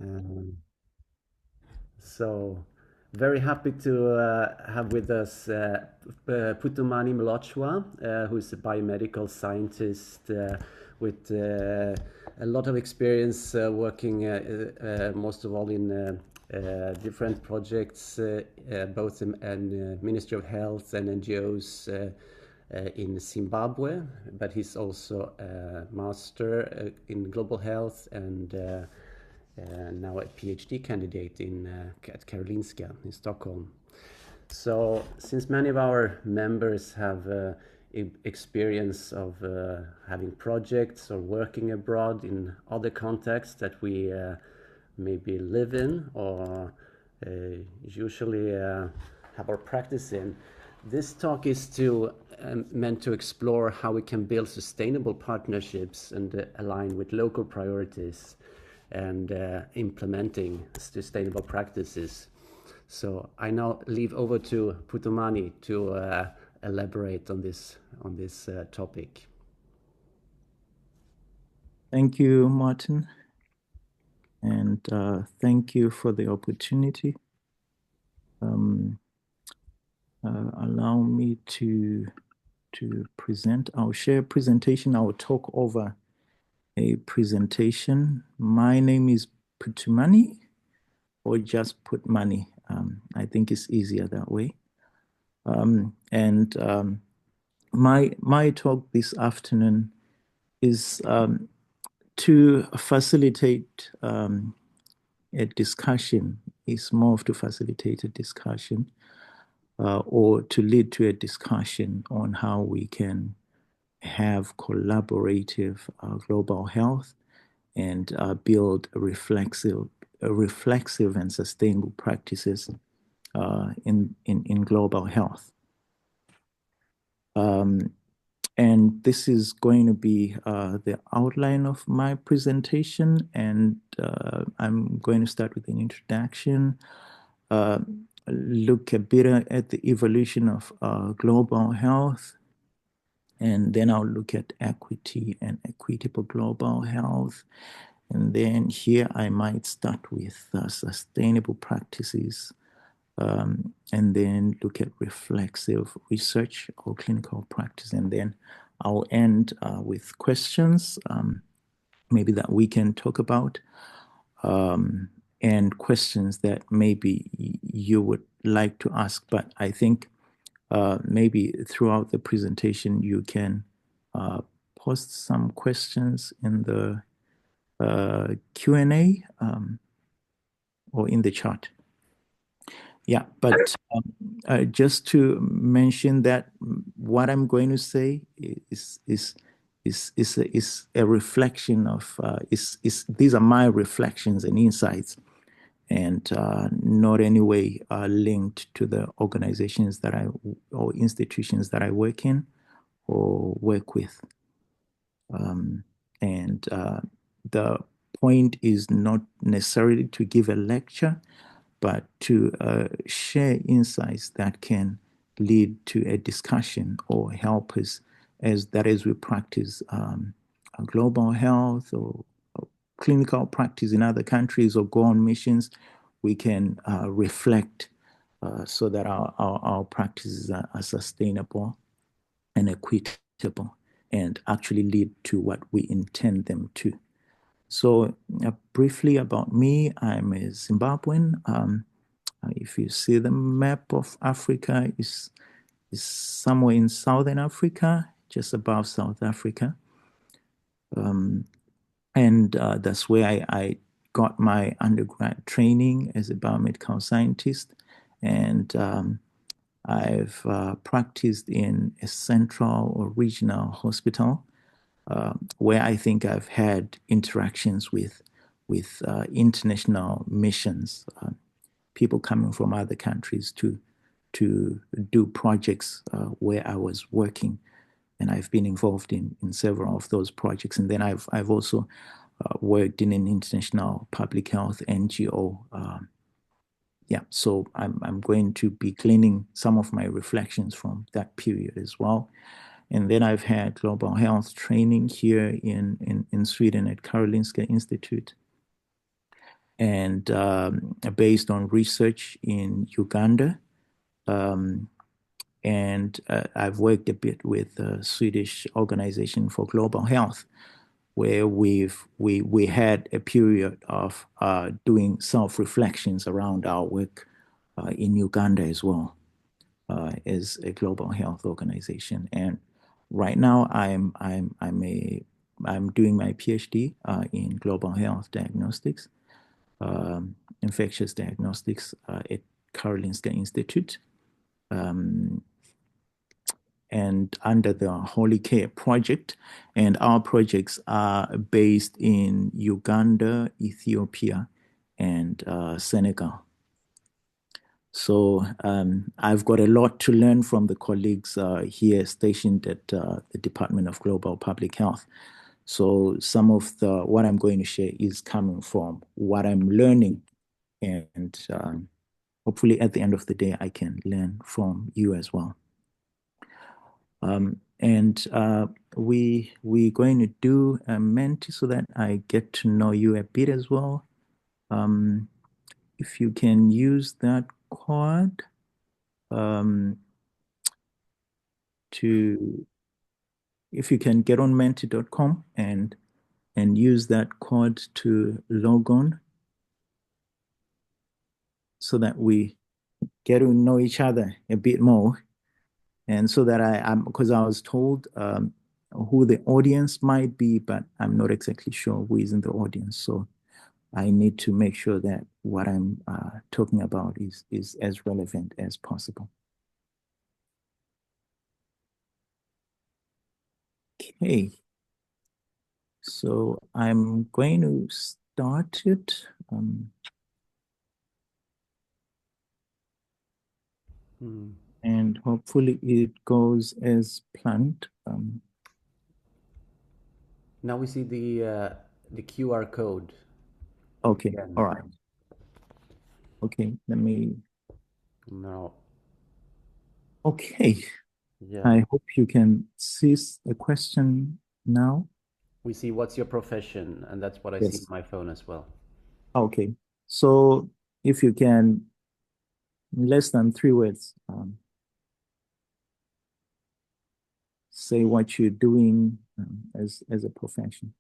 Um, so, very happy to have with us Phuthumani Mlotshwa, who's a biomedical scientist with a lot of experience working most of all in different projects, both in Ministry of Health and NGOs in Zimbabwe, but he's also a master in global health and now a PhD candidate at Karolinska in Stockholm. So, since many of our members have experience of having projects or working abroad in other contexts that we maybe live in or uh, usually have our practice in, this talk is meant to explore how we can build sustainable partnerships and align with local priorities and implementing sustainable practices. So I now leave over to Phuthumani to elaborate on this topic. Thank you, Martin, and thank you for the opportunity. Allow me to present. I'll share a presentation. I will talk over a presentation. My name is Phuthumani, or just Phuthumani. I think it's easier that way. My talk this afternoon is to facilitate a discussion. It's more to facilitate a discussion or to lead to a discussion on how we can have collaborative global health and build reflexive and sustainable practices in global health. And this is going to be the outline of my presentation, and I'm going to start with an introduction, look a bit at the evolution of global health, and then I'll look at equity and equitable global health. And then here I might start with sustainable practices, and then look at reflexive research or clinical practice. And then I'll end with questions, maybe that we can talk about, and questions that maybe you would like to ask. But I think maybe throughout the presentation, you can post some questions in the Q&A or in the chat. Yeah, but just to mention that what I'm going to say is a reflection of these are my reflections and insights, and not any way linked to the organizations that or institutions that I work in or work with. And the point is not necessarily to give a lecture, but to share insights that can lead to a discussion or help us as we practice global health or clinical practice in other countries or go on missions. We can reflect so that our practices are sustainable and equitable and actually lead to what we intend them to. So briefly about me, I'm a Zimbabwean. If you see the map of Africa, is somewhere in Southern Africa, just above South Africa. And that's where I got my undergrad training as a biomedical scientist. And I've practiced in a central or regional hospital where I think I've had interactions with international missions, people coming from other countries to do projects where I was working, and I've been involved in several of those projects. And then I've also worked in an international public health NGO. Yeah, so I'm going to be gleaning some of my reflections from that period as well. And then I've had global health training here in Sweden at Karolinska Institutet. and based on research in Uganda. And I've worked a bit with the Swedish Organization for Global Health, where we had a period of doing self-reflections around our work in Uganda as well, as a global health organization. And right now I'm doing my PhD in global health diagnostics, infectious diagnostics at Karolinska Institutet. And under the Holy Care Project. And our projects are based in Uganda, Ethiopia, and Senegal. So I've got a lot to learn from the colleagues here stationed at the Department of Global Public Health. So some of what I'm going to share is coming from what I'm learning, and hopefully at the end of the day, I can learn from you as well. And we're going to do a Menti so that I get to know you a bit as well. If you can use that code if you can get on menti.com and use that code to log on so that we get to know each other a bit more. And so that because I was told who the audience might be, but I'm not exactly sure who is in the audience. So I need to make sure that what I'm talking about is as relevant as possible. Okay. So I'm going to start it. And hopefully it goes as planned. Now we see the QR code. Okay, Again. all right. Okay, let me. No. Okay. Yeah. I hope you can see the question now. We see what's your profession, and that's what I see on my phone as well. Okay. So if you can, less than 3 words, say what you're doing as a profession.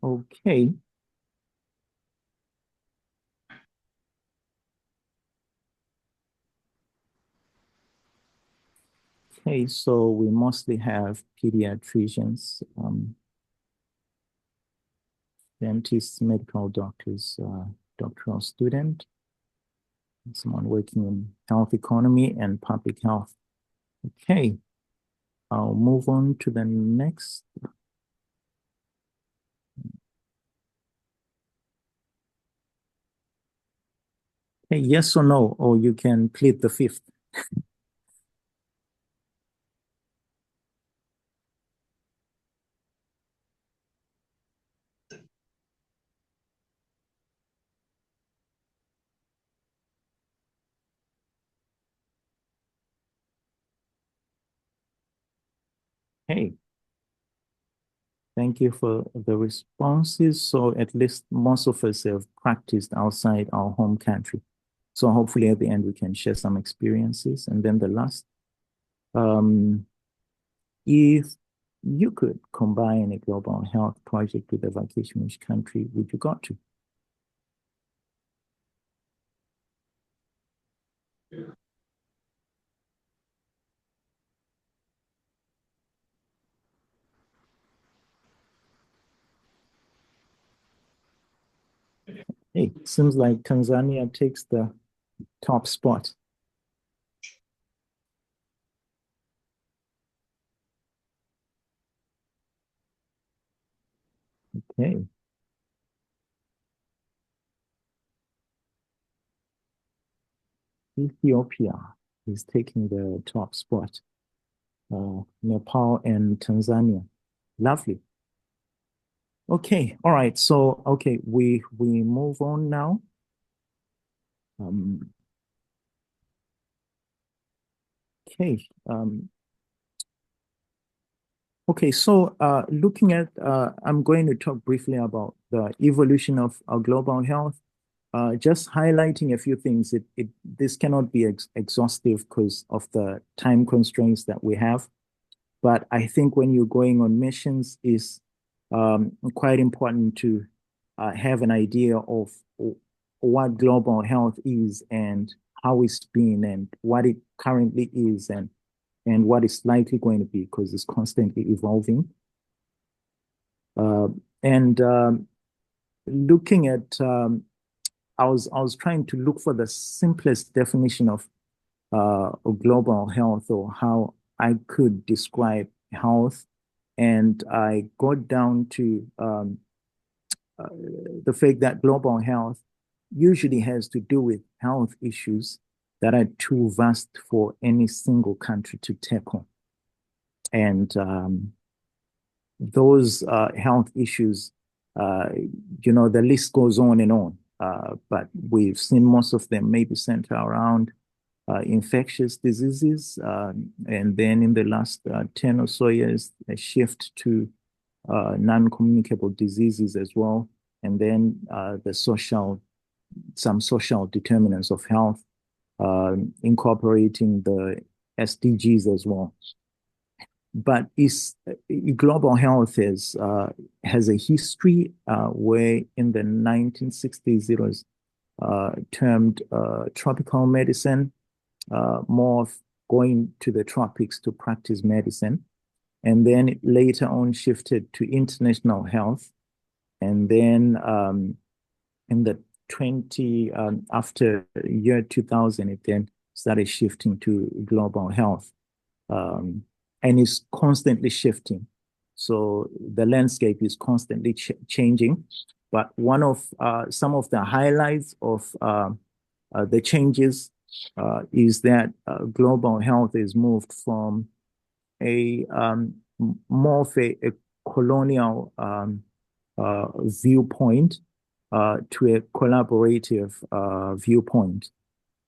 Okay. Okay, so we mostly have pediatricians, dentists, medical doctors, doctoral student, someone working in health economy and public health. Okay, I'll move on to the next. Okay, yes or no, or you can plead the fifth. Hey, thank you for the responses. So at least most of us have practiced outside our home country. So hopefully at the end we can share some experiences. And then the last, if you could combine a global health project with a vacation, which country would you go to? Hey, seems like Tanzania takes the top spot. Okay. Ethiopia is taking the top spot. Nepal and Tanzania. Lovely. Okay, all right. So, okay, we move on now. Okay. Okay, so looking at, I'm going to talk briefly about the evolution of our global health. Just highlighting a few things. This cannot be exhaustive because of the time constraints that we have. But I think when you're going on missions, is quite important to have an idea of what global health is and how it's been and what it currently is and what it's likely going to be because it's constantly evolving. And looking at, I was trying to look for the simplest definition of global health or how I could describe health. And I got down to the fact that global health usually has to do with health issues that are too vast for any single country to tackle. And those health issues, the list goes on and on. But we've seen most of them maybe center around infectious diseases. And then in the last 10 or so years, a shift to non-communicable diseases as well. And then some social determinants of health, incorporating the SDGs as well. But global health has a history where in the 1960s it was termed tropical medicine, more of going to the tropics to practice medicine. And then it later on shifted to international health. And then in the after year 2000, it then started shifting to global health. And it's constantly shifting. So the landscape is constantly changing. But one of some of the highlights of the changes is that global health is moved from a more of a colonial viewpoint to a collaborative viewpoint.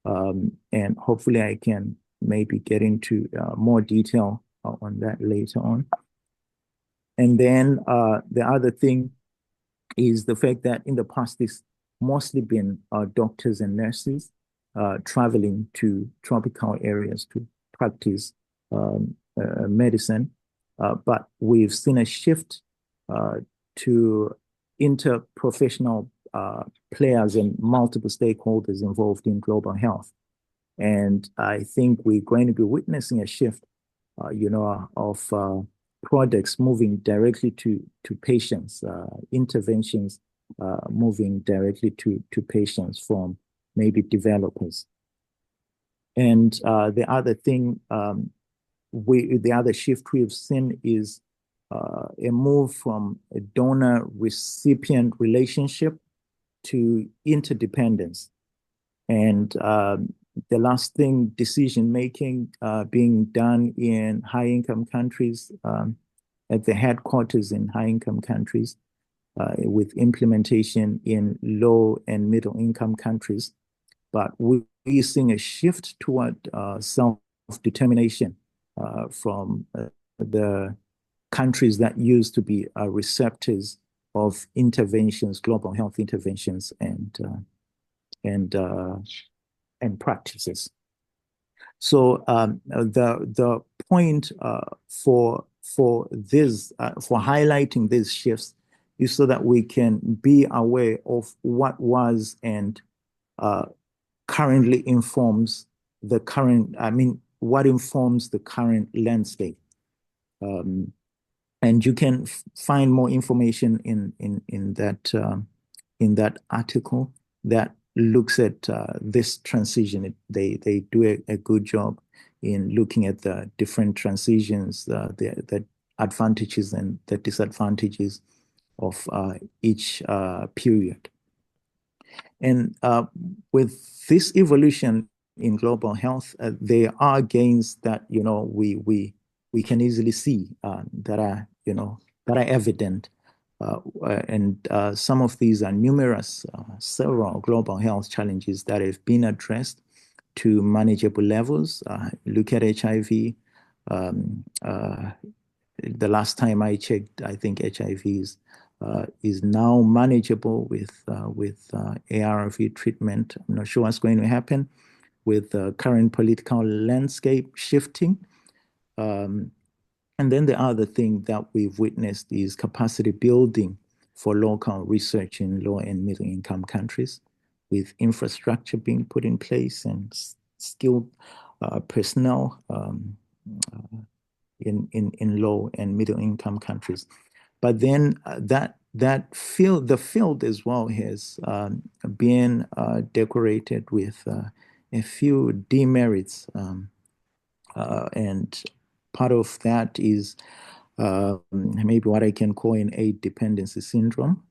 And hopefully I can maybe get into more detail on that later on. And then the other thing is the fact that in the past, it's mostly been doctors and nurses traveling to tropical areas to practice medicine. But we've seen a shift to interprofessional players and multiple stakeholders involved in global health. And I think we're going to be witnessing a shift, of products moving directly to patients, interventions moving directly to patients from maybe developers. And the other thing, the other shift we've seen is a move from a donor-recipient relationship to interdependence. And the last thing, decision-making being done in high-income countries, at the headquarters in high-income countries, with implementation in low and middle-income countries. But we're seeing a shift toward self-determination from the countries that used to be receptors of interventions, global health interventions, and practices. So the point for highlighting these shifts is so that we can be aware of what was and currently informs the current. What informs the current landscape. And you can find more information in that article that looks at this transition. They do a good job in looking at the different transitions, the advantages and the disadvantages of each period. And with this evolution in global health, there are gains that we we can easily see that are, that are evident. And some of these are numerous, several global health challenges that have been addressed to manageable levels. Look at HIV. The last time I checked, I think HIV is now manageable with ARV treatment. I'm not sure what's going to happen with the current political landscape shifting. And then the other thing that we've witnessed is capacity building for local research in low and middle income countries, with infrastructure being put in place and skilled personnel in low and middle income countries. But then the field as well has been decorated with a few demerits, and part of that is maybe what I can call an aid dependency syndrome,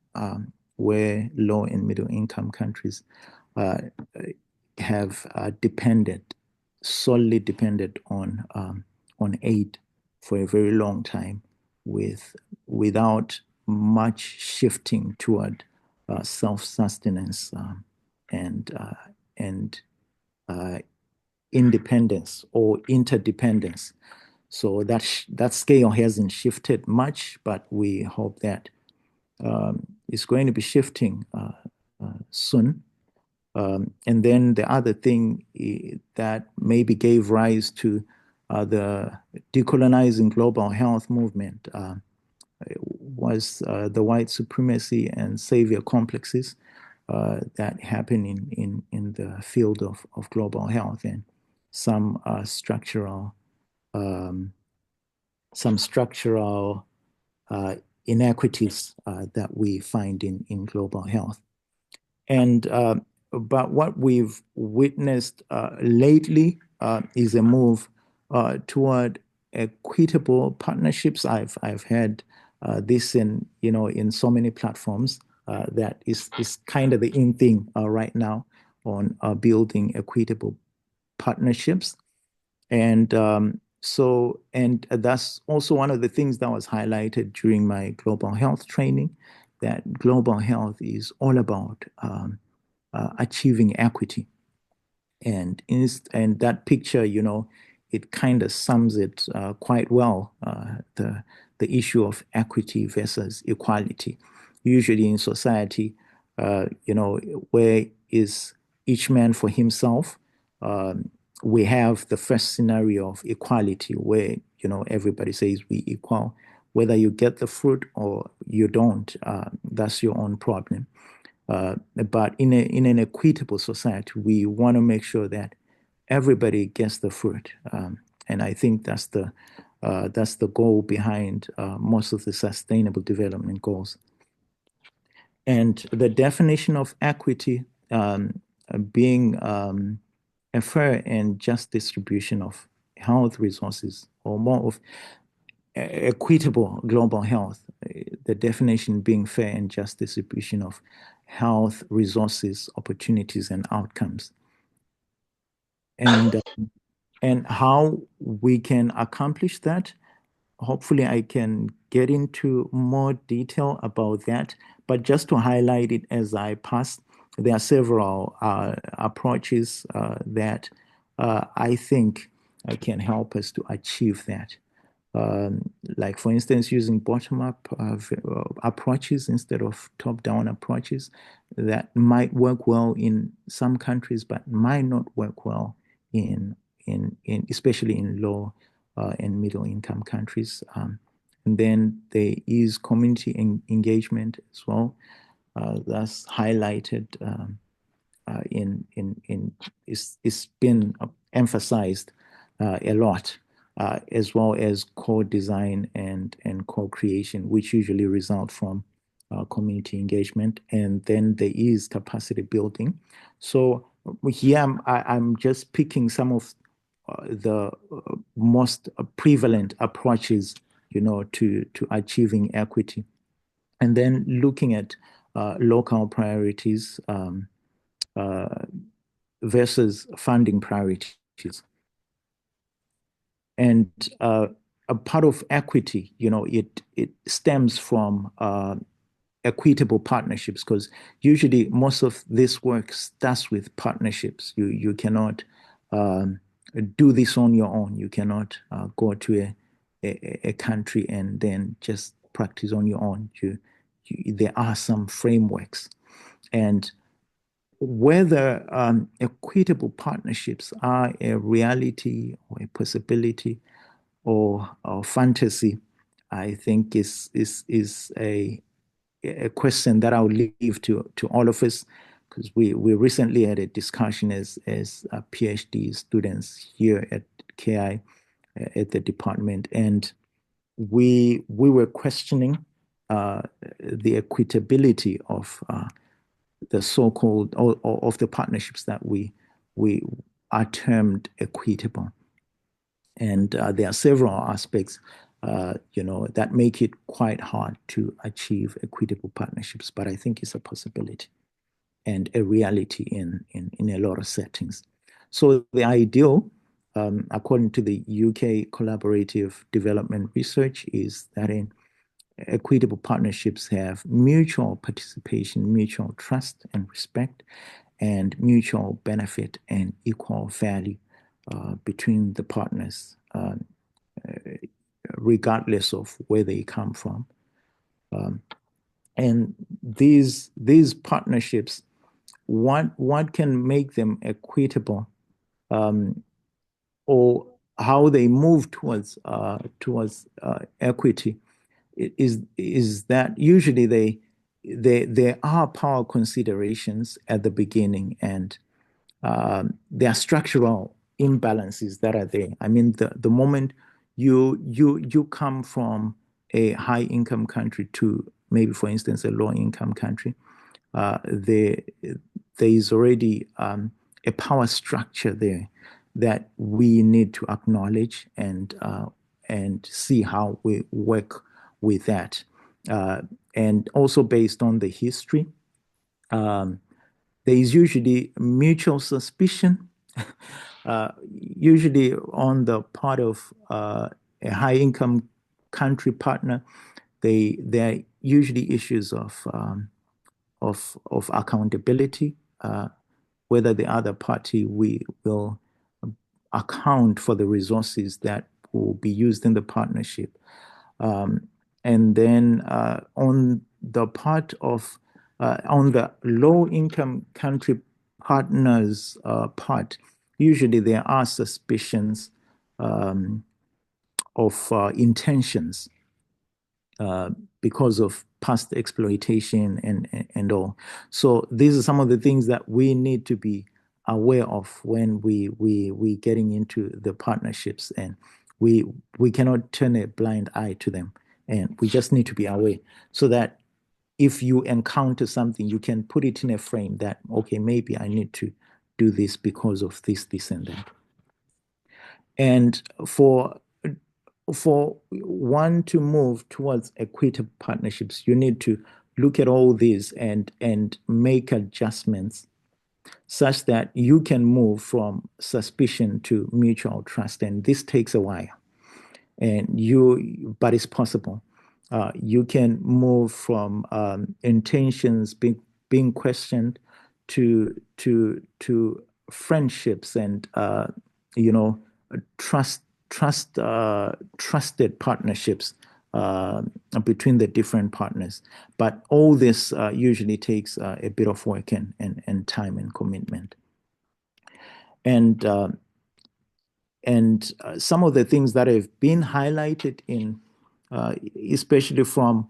where low and middle income countries have solely depended on aid for a very long time, without much shifting toward self-sustenance and independence or interdependence. So that scale hasn't shifted much, but we hope that it's going to be shifting soon. And then the other thing that maybe gave rise to the decolonizing global health movement was the white supremacy and savior complexes that happen in the field of global health, and some structural inequities that we find in global health. And but what we've witnessed lately is a move toward equitable partnerships. I've had this in so many platforms that is kind of the in thing right now on building equitable partnerships. And and that's also one of the things that was highlighted during my global health training, that global health is all about achieving equity. And that picture, it kind of sums it quite well, the issue of equity versus equality. Usually in society, where is each man for himself, we have the first scenario of equality where, everybody says we equal. Whether you get the fruit or you don't, that's your own problem. But in an equitable society, we want to make sure that everybody gets the fruit. And I think that's the goal behind most of the sustainable development goals. And the definition of equity being a fair and just distribution of health resources, or more of equitable global health, the definition being fair and just distribution of health resources, opportunities, and outcomes. And how we can accomplish that, hopefully I can get into more detail about that, but just to highlight it as I pass, there are several approaches that I think can help us to achieve that. Like, for instance, using bottom-up approaches instead of top-down approaches that might work well in some countries, but might not work well in especially in low and middle-income countries. And then there is community engagement as well. That's highlighted it's been emphasized a lot, as well as co-design and co-creation, which usually result from community engagement. And then there is capacity building. So here I'm just picking some of the most prevalent approaches, to achieving equity. And then looking at local priorities versus funding priorities. And a part of equity, it stems from equitable partnerships, because usually most of this work starts with partnerships. You cannot do this on your own. You cannot go to a country and then just practice on your own. There are some frameworks, and whether equitable partnerships are a reality or a possibility or fantasy, I think is a question that I'll leave to all of us, because we recently had a discussion as PhD students here at KI at the department, and we were questioning the equitability of the so-called of the partnerships that we are termed equitable. And there are several aspects, that make it quite hard to achieve equitable partnerships, but I think it's a possibility and a reality in a lot of settings. So the ideal, according to the UK Collaborative Development Research, is that in equitable partnerships have mutual participation, mutual trust and respect, and mutual benefit and equal value between the partners, regardless of where they come from. And these partnerships, what can make them equitable, or how they move towards equity, is that usually there are power considerations at the beginning, and there are structural imbalances that are there. I mean, the moment you come from a high income country to maybe, for instance, a low income country, there is already a power structure there that we need to acknowledge and see how we work with that. And also based on the history, there is usually mutual suspicion, usually on the part of a high-income country partner. There are usually issues of accountability, whether the other party will account for the resources that will be used in the partnership. And then on the part of on the low-income country partners' part, usually there are suspicions of intentions because of past exploitation and all. So these are some of the things that we need to be aware of when we getting into the partnerships, and we cannot turn a blind eye to them, and we just need to be aware, so that if you encounter something, you can put it in a frame that, okay, maybe I need to do this because of this, and that. And for one to move towards equitable partnerships, you need to look at all these and make adjustments such that you can move from suspicion to mutual trust. And this takes a while, but it's possible. You can move from intentions being questioned to friendships and trusted partnerships between the different partners. But all this usually takes a bit of work and time and commitment. And some of the things that have been highlighted in, especially from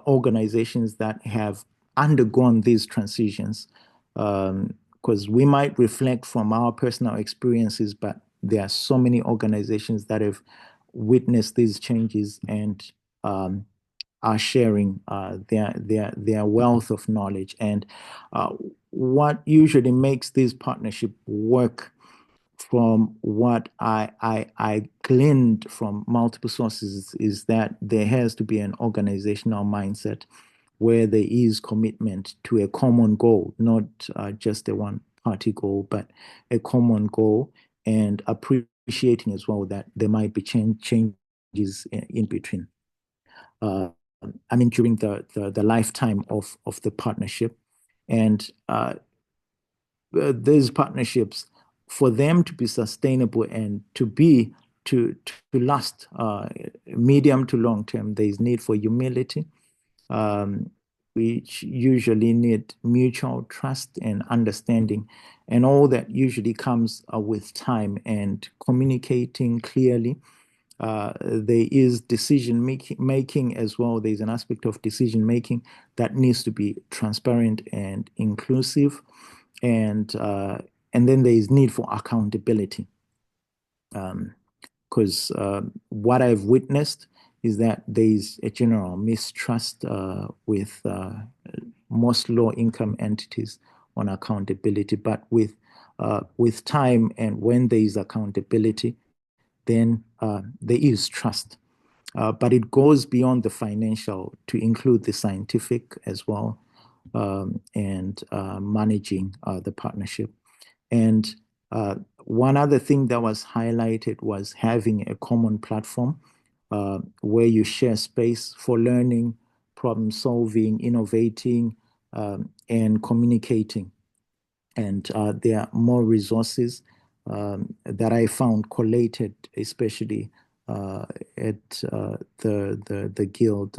organizations that have undergone these transitions, because we might reflect from our personal experiences, but there are so many organizations that have witnessed these changes and are sharing their wealth of knowledge. And what usually makes this partnership work, from what I gleaned from multiple sources, is that there has to be an organizational mindset where there is commitment to a common goal, not just a one-party goal, but a common goal, and appreciating as well that there might be changes in between. I mean, during the lifetime of the partnership. And these partnerships, for them to be sustainable and to last medium to long term, there is need for humility, which usually need mutual trust and understanding. And all that usually comes with time and communicating clearly. There is decision making as well. There's an aspect of decision making that needs to be transparent and inclusive, and then there is need for accountability. Because what I've witnessed is that there is a general mistrust with most low-income entities on accountability, but with time and when there is accountability, then there is trust. But it goes beyond the financial to include the scientific as well, and managing the partnership. And one other thing that was highlighted was having a common platform where you share space for learning, problem solving, innovating, and communicating. And there are more resources that I found collated, especially at the guild.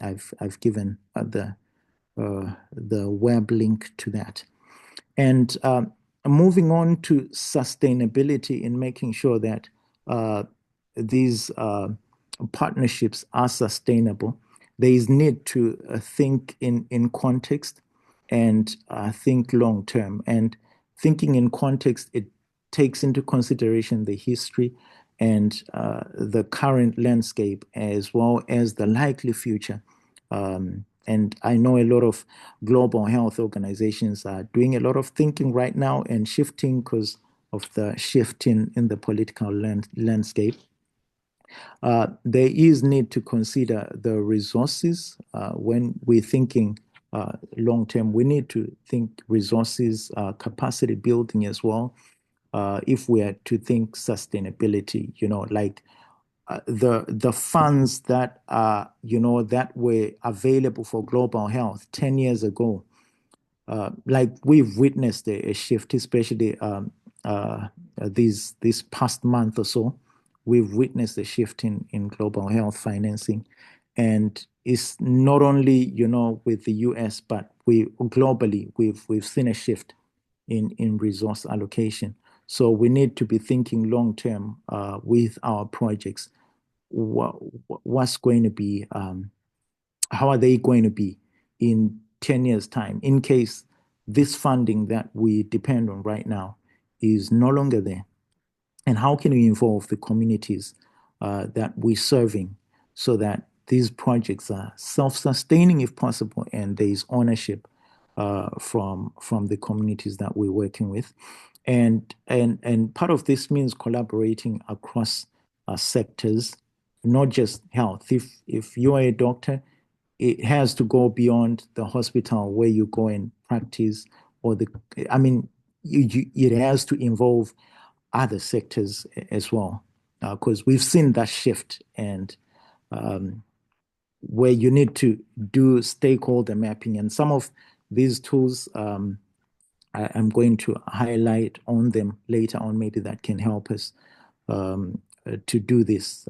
I've given the web link to that. And moving on to sustainability in making sure that these partnerships are sustainable, there is need to think in context and think long term. And thinking in context, it takes into consideration the history and the current landscape as well as the likely future. And I know a lot of global health organizations are doing a lot of thinking right now and shifting because of the shift in the political landscape. There is need to consider the resources when we're thinking long term. We need to think resources, capacity building as well. If we are to think sustainability, like the funds that that were available for global health 10 years ago, like we've witnessed a shift, especially this past month or so. We've witnessed a shift in global health financing, and it's not only with the US, but globally we've seen a shift in resource allocation. So we need to be thinking long term with our projects. What's going to be, how are they going to be in 10 years' time in case this funding that we depend on right now is no longer there? And how can we involve the communities that we're serving so that these projects are self-sustaining if possible, and there is ownership from the communities that we're working with? And part of this means collaborating across sectors, not just health. If you are a doctor, it has to go beyond the hospital where you go and practice, or it has to involve other sectors as well, because we've seen that shift, and where you need to do stakeholder mapping. And some of these tools, I'm going to highlight on them later on. Maybe that can help us to do this,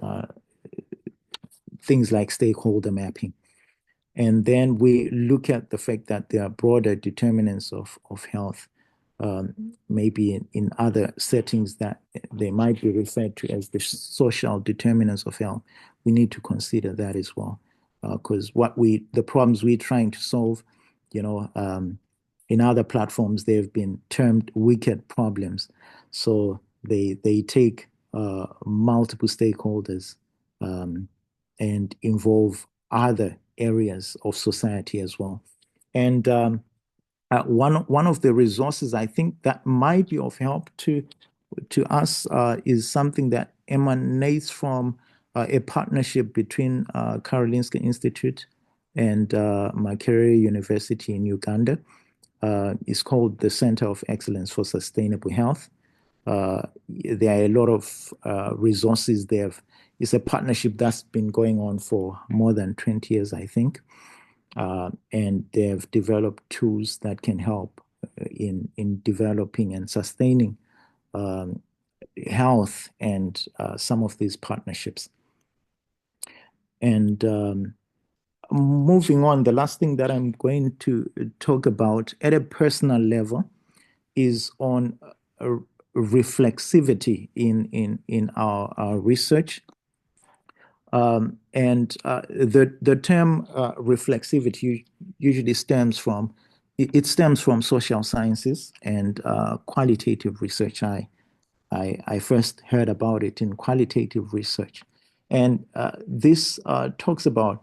things like stakeholder mapping. And then we look at the fact that there are broader determinants of health, maybe in other settings that they might be referred to as the social determinants of health. We need to consider that as well, because the problems we're trying to solve, in other platforms, they've been termed wicked problems. So they take multiple stakeholders and involve other areas of society as well. And one of the resources I think that might be of help to us is something that emanates from a partnership between Karolinska Institutet and Makerere University in Uganda. It's called the Center of Excellence for Sustainable Health. There are a lot of resources there. It's a partnership that's been going on for more than 20 years, I think. And they've developed tools that can help in developing and sustaining health and some of these partnerships. And moving on, the last thing that I'm going to talk about at a personal level is on reflexivity in our research. And the term reflexivity usually stems from social sciences and qualitative research. I first heard about it in qualitative research. And this talks about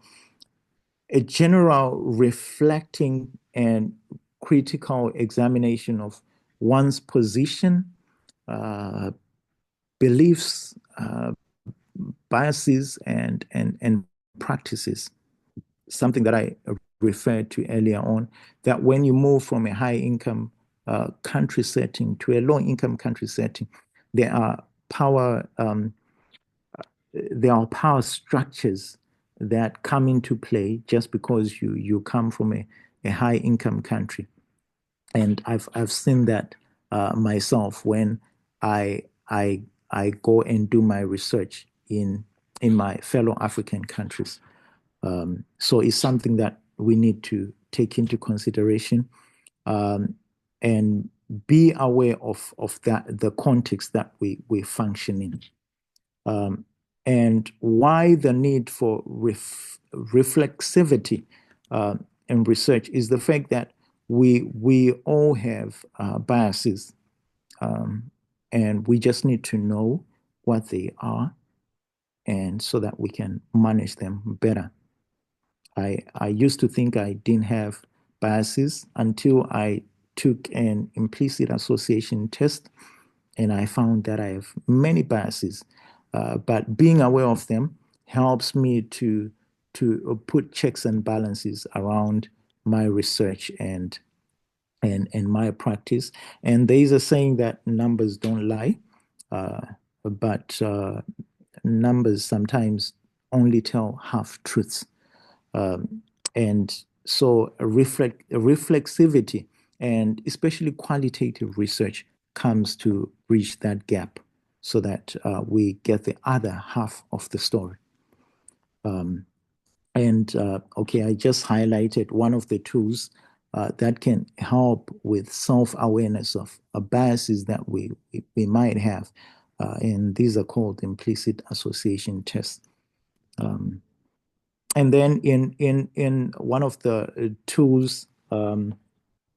a general reflecting and critical examination of one's position, beliefs, biases, and practices. Something that I referred to earlier on, that when you move from a high income country setting to a low income country setting, there are power structures that come into play just because you come from a high income country. And I've seen that myself when I go and do my research in my fellow African countries. So it's something that we need to take into consideration and be aware of that, the context that we function in. And why the need for reflexivity in research is the fact that we all have biases, and we just need to know what they are, and so that we can manage them better. I used to think I didn't have biases until I took an implicit association test, and I found that I have many biases. But being aware of them helps me to put checks and balances around my research and my practice. And there is a saying that numbers don't lie, but numbers sometimes only tell half truths. And so reflexivity and especially qualitative research comes to bridge that gap so that we get the other half of the story. Okay, I just highlighted one of the tools that can help with self-awareness of biases that we might have. And these are called implicit association tests. And then in one of the tools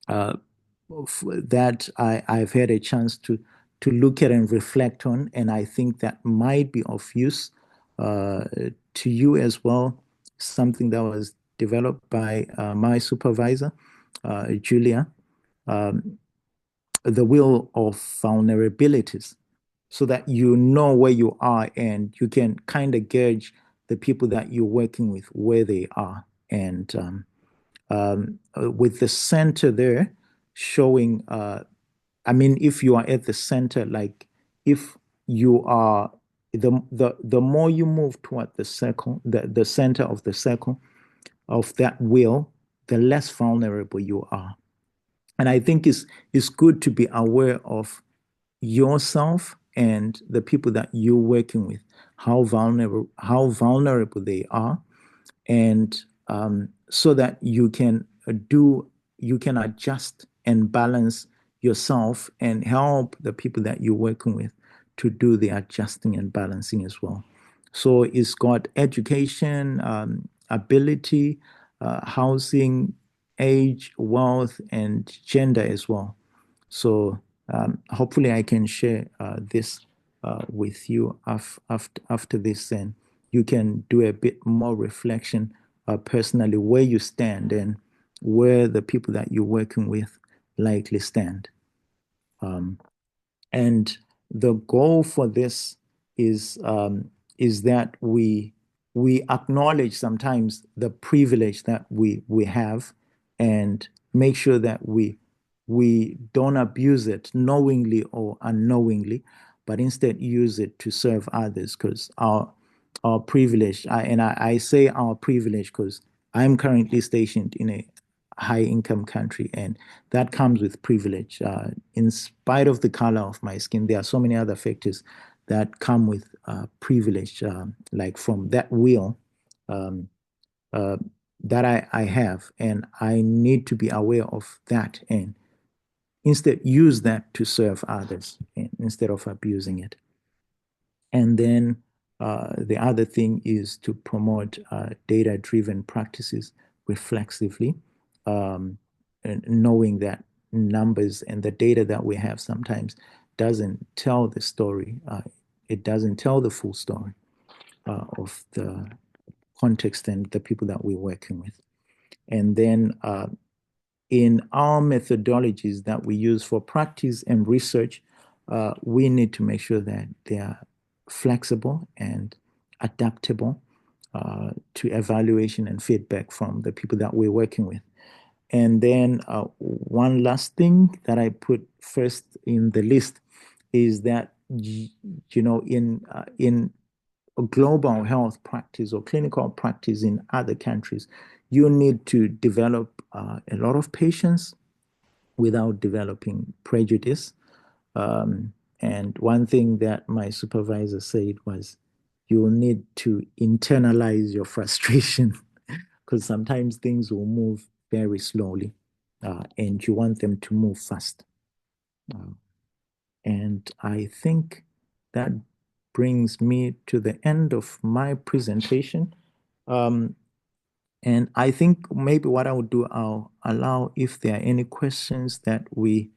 that I've had a chance to look at and reflect on, and I think that might be of use to you as well, something that was developed by my supervisor, Julia, the wheel of vulnerabilities, so that you know where you are and you can kind of gauge the people that you're working with, where they are. And with the center there showing, I mean, if you are at the center, like if you are, the more you move toward the circle, the center of the circle of that wheel, the less vulnerable you are. And I think it's good to be aware of yourself and the people that you're working with, how vulnerable they are, and so that you can adjust and balance yourself and help the people that you're working with to do the adjusting and balancing as well. So it's got education, ability, housing, age, wealth, and gender as well. So hopefully I can share this with you after this, and you can do a bit more reflection personally where you stand and where the people that you're working with likely stand. And the goal for this is that we acknowledge sometimes the privilege that we have, and make sure that we we don't abuse it knowingly or unknowingly, but instead use it to serve others. Because our privilege, I say our privilege because I'm currently stationed in a high income country, and that comes with privilege. In spite of the color of my skin, there are so many other factors that come with privilege, like from that will uh, that I have, and I need to be aware of that and instead use that to serve others instead of abusing it. And then the other thing is to promote data-driven practices reflexively, and knowing that numbers and the data that we have sometimes doesn't tell the story. It doesn't tell the full story of the context and the people that we're working with. And then in our methodologies that we use for practice and research, we need to make sure that they are flexible and adaptable to evaluation and feedback from the people that we're working with. And then one last thing that I put first in the list is that, in global health practice or clinical practice in other countries, you need to develop a lot of patience without developing prejudice. And one thing that my supervisor said was, you will need to internalize your frustration because sometimes things will move very slowly and you want them to move fast. And I think that brings me to the end of my presentation. And I think maybe what I would do, I'll allow if there are any questions that we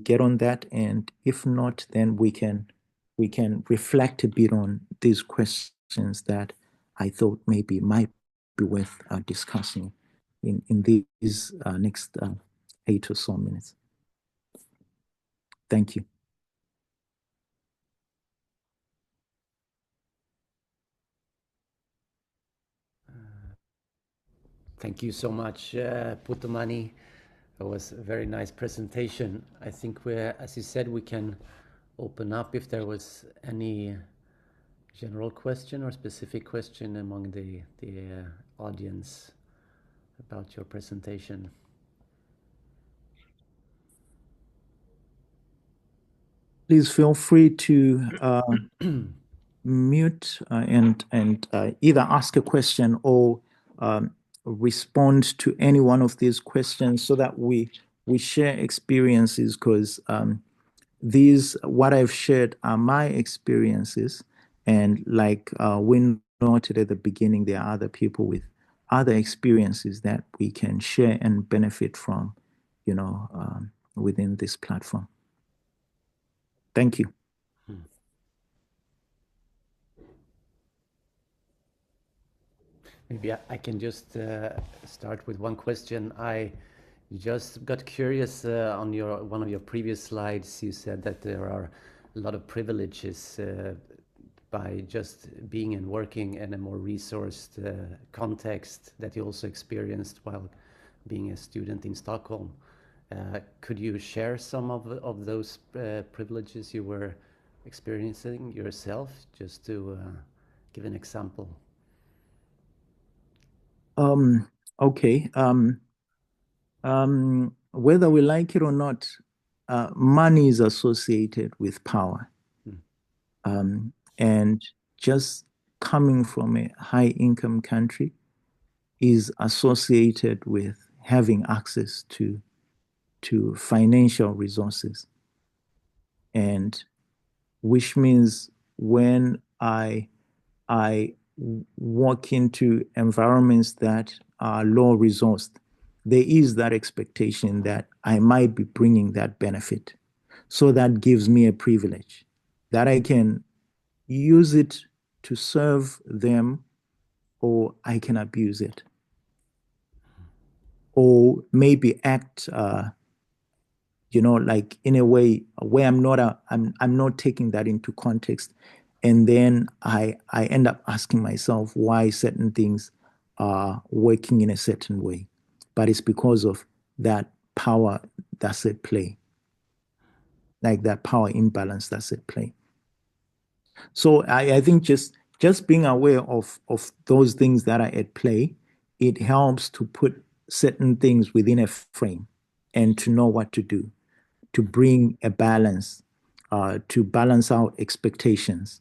get on that, and if not, then we can reflect a bit on these questions that I thought maybe might be worth discussing in these next 8 or so minutes. Thank you. Thank you so much, Phuthumani. It was a very nice presentation. I think as you said, we can open up if there was any general question or specific question among the audience about your presentation. Please feel free to mute and either ask a question or respond to any one of these questions so that we share experiences, because what I've shared are my experiences, and like we noted at the beginning, there are other people with other experiences that we can share and benefit from, within this platform. Thank you. Maybe I can just start with one question. I just got curious on one of your previous slides. You said that there are a lot of privileges by just being and working in a more resourced context that you also experienced while being a student in Stockholm. Could you share some of those privileges you were experiencing yourself, just to give an example? Okay. Whether we like it or not, money is associated with power. And just coming from a high income country is associated with having access to financial resources. And which means when I walk into environments that are low resourced, there is that expectation that I might be bringing that benefit. So that gives me a privilege that I can use it to serve them, or I can abuse it, or maybe act like in a way where I'm not taking that into context. And then I end up asking myself why certain things are working in a certain way. But it's because of that power that's at play, like that power imbalance that's at play. So I think just being aware of those things that are at play, it helps to put certain things within a frame and to know what to do, to bring a balance, to balance out expectations.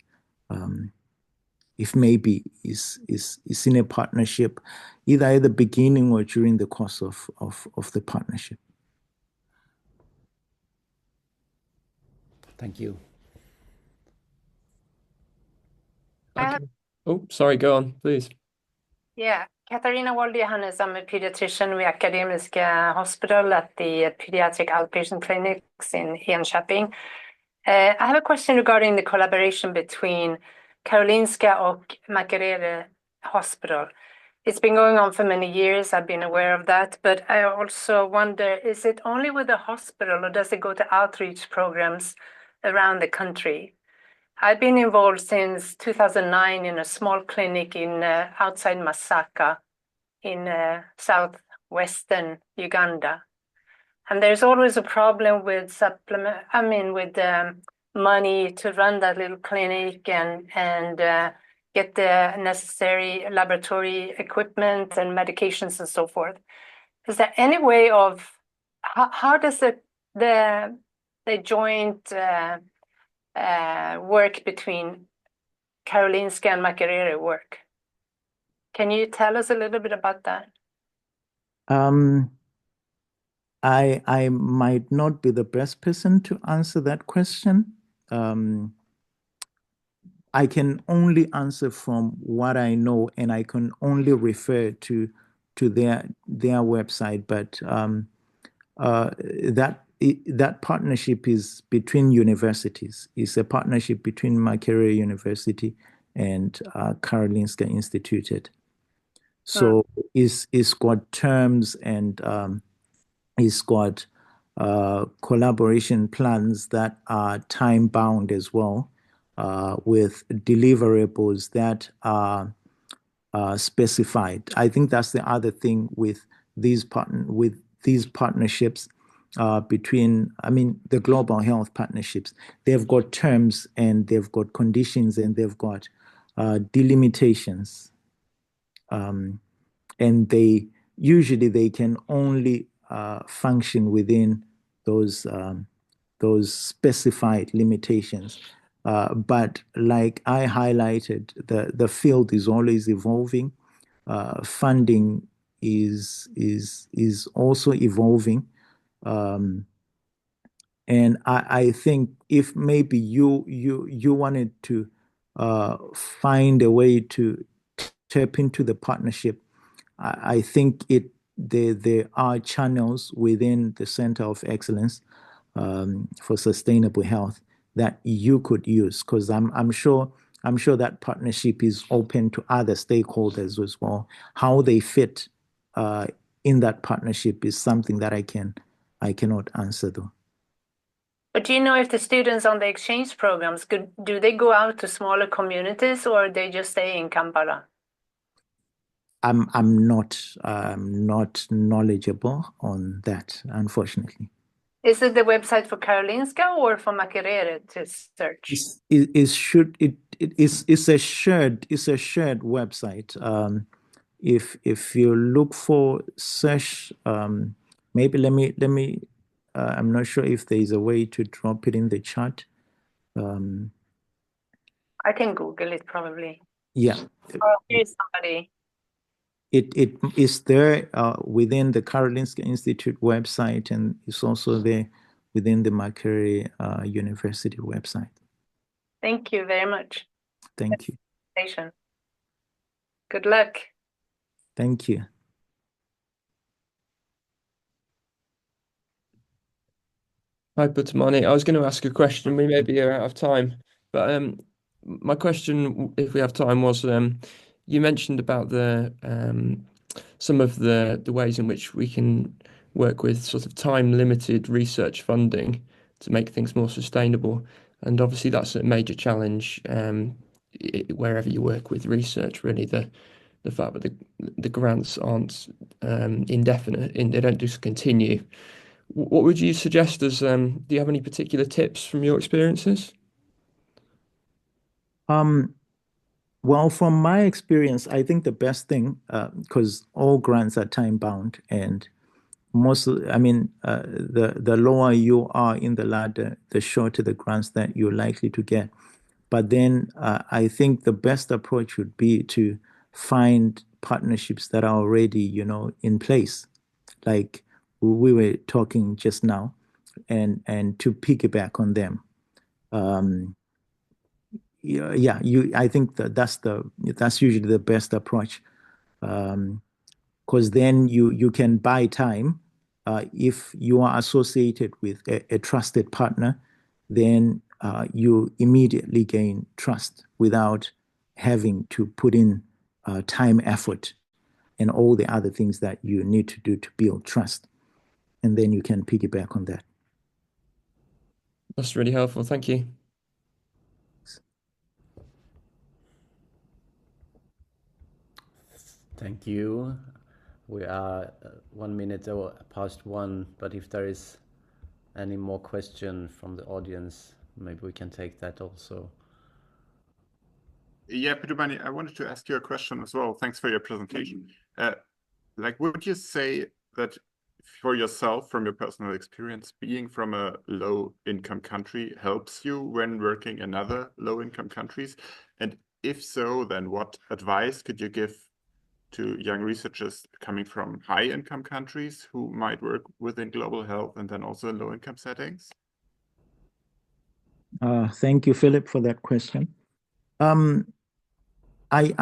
If maybe is in a partnership, either at the beginning or during the course of the partnership. Thank you. Okay. Oh, sorry, go on, please. Yeah, Katarina Walde-Johannes. I'm a pediatrician with Akademiska Hospital at the Pediatric Outpatient Clinics in Enköping. I have a question regarding the collaboration between Karolinska och Makerere Hospital. It's been going on for many years. I've been aware of that, but I also wonder, is it only with the hospital or does it go to outreach programs around the country? I've been involved since 2009 in a small clinic in outside Masaka in southwestern Uganda. And there's always a problem with money to run that little clinic and get the necessary laboratory equipment and medications and so forth. Is there any way of how does the joint work between Karolinska and Makerere work? Can you tell us a little bit about that? I might not be the best person to answer that question. I can only answer from what I know, and I can only refer to their website. But that partnership is between universities. It's a partnership between Makerere University and Karolinska Institutet. So it's got terms and it's got collaboration plans that are time bound as well, with deliverables that are specified. I think that's the other thing with these partnerships between, the global health partnerships. They've got terms and they've got conditions and they've got delimitations, and they can only function within those specified limitations. But like I highlighted, the field is always evolving. Funding is also evolving. And I think if maybe you wanted to find a way to tap into the partnership, I think there are channels within the Center of Excellence for Sustainable Health that you could use, because I'm sure that partnership is open to other stakeholders as well. How they fit in that partnership is something that I cannot answer though. But do you know if the students on the exchange programs, do they go out to smaller communities or they just stay in Kampala? I'm not knowledgeable on that, unfortunately. Is it the website for Karolinska or for Makerere to search? It's a shared website. If you look for search, maybe let me. I'm not sure if there is a way to drop it in the chat. I can Google it probably. Yeah. Oh, here's somebody. It is there within the Karolinska Institute website, and it's also there within the Makerere University website. Thank you very much. Thank you. Good luck. Thank you. Hi, Phuthumani. I was going to ask a question. We maybe are out of time, but my question, if we have time, was you mentioned about the some of the ways in which we can work with sort of time-limited research funding to make things more sustainable, and obviously that's a major challenge wherever you work with research. Really, the fact that the grants aren't indefinite, they don't just continue. what would you suggest as, do you have any particular tips from your experiences? Well, from my experience, I think the best thing, because all grants are time bound, and the lower you are in the ladder, the shorter the grants that you're likely to get. But then I think the best approach would be to find partnerships that are already, in place, like we were talking just now, and to piggyback on them. I think that's usually the best approach, because then you can buy time. If you are associated with a trusted partner, then you immediately gain trust without having to put in time, effort, and all the other things that you need to do to build trust. And then you can piggyback on that. That's really helpful. Thank you. Thank you. We are 1 minute past 1, but if there is any more question from the audience, maybe we can take that also. Yeah, Phuthumani, I wanted to ask you a question as well. Thanks for your presentation. Would you say that for yourself, from your personal experience, being from a low-income country helps you when working in other low-income countries? And if so, then what advice could you give to young researchers coming from high-income countries who might work within global health and then also in low-income settings? Thank you, Philip, for that question. I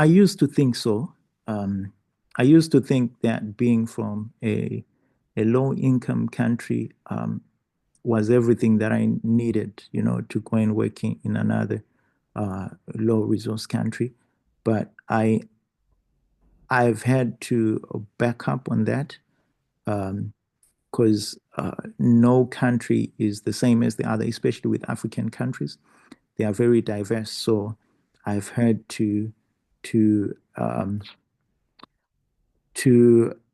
used to think so. I used to think that being from a low-income country was everything that I needed, to go and work in another low-resource country. But I've had to back up on that, because no country is the same as the other, especially with African countries. They are very diverse. So I've had to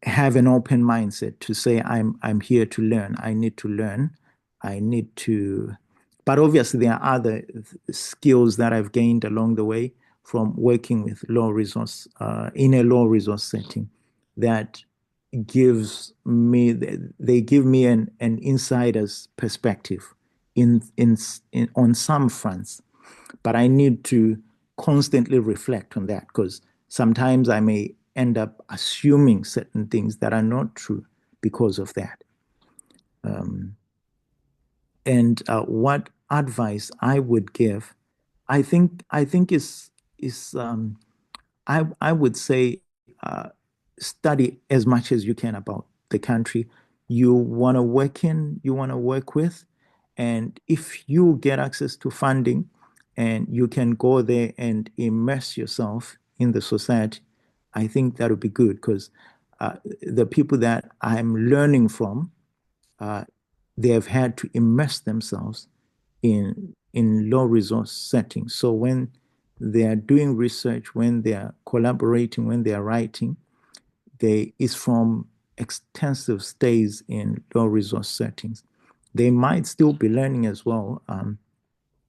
have an open mindset to say I'm here to learn. I need to learn. But obviously there are other skills that I've gained along the way from working with low resource in a low resource setting that give me an insider's perspective on some fronts. But I need to constantly reflect on that, because sometimes I may end up assuming certain things that are not true because of that. And what advice I would give, I think is I would say study as much as you can about the country you want to work in, you want to work with, and if you get access to funding and you can go there and immerse yourself in the society, I think that would be good, because the people that I'm learning from, they have had to immerse themselves in low resource settings. So when they are doing research, when they are collaborating, when they are writing, it's from extensive stays in low resource settings. They might still be learning as well,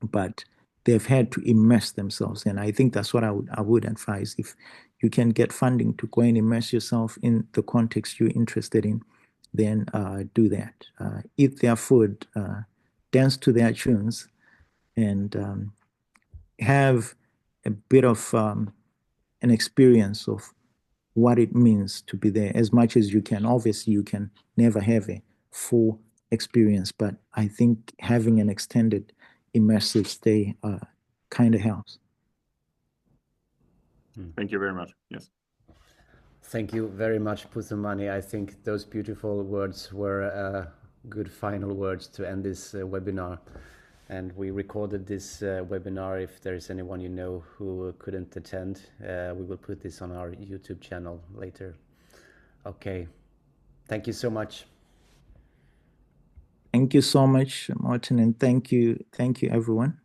but they've had to immerse themselves. And I think that's what I would advise. If you can get funding to go and immerse yourself in the context you're interested in, then do that. Eat their food, dance to their tunes, and have a bit of an experience of what it means to be there as much as you can. Obviously, you can never have a full experience, but I think having an extended immersive stay kind of helps. Thank you very much. Yes. Thank you very much, Phuthumani. I think those beautiful words were good final words to end this webinar. And we recorded this webinar. If there is anyone you know who couldn't attend, we will put this on our YouTube channel later. Okay. Thank you so much. Thank you so much, Martin, and thank you everyone.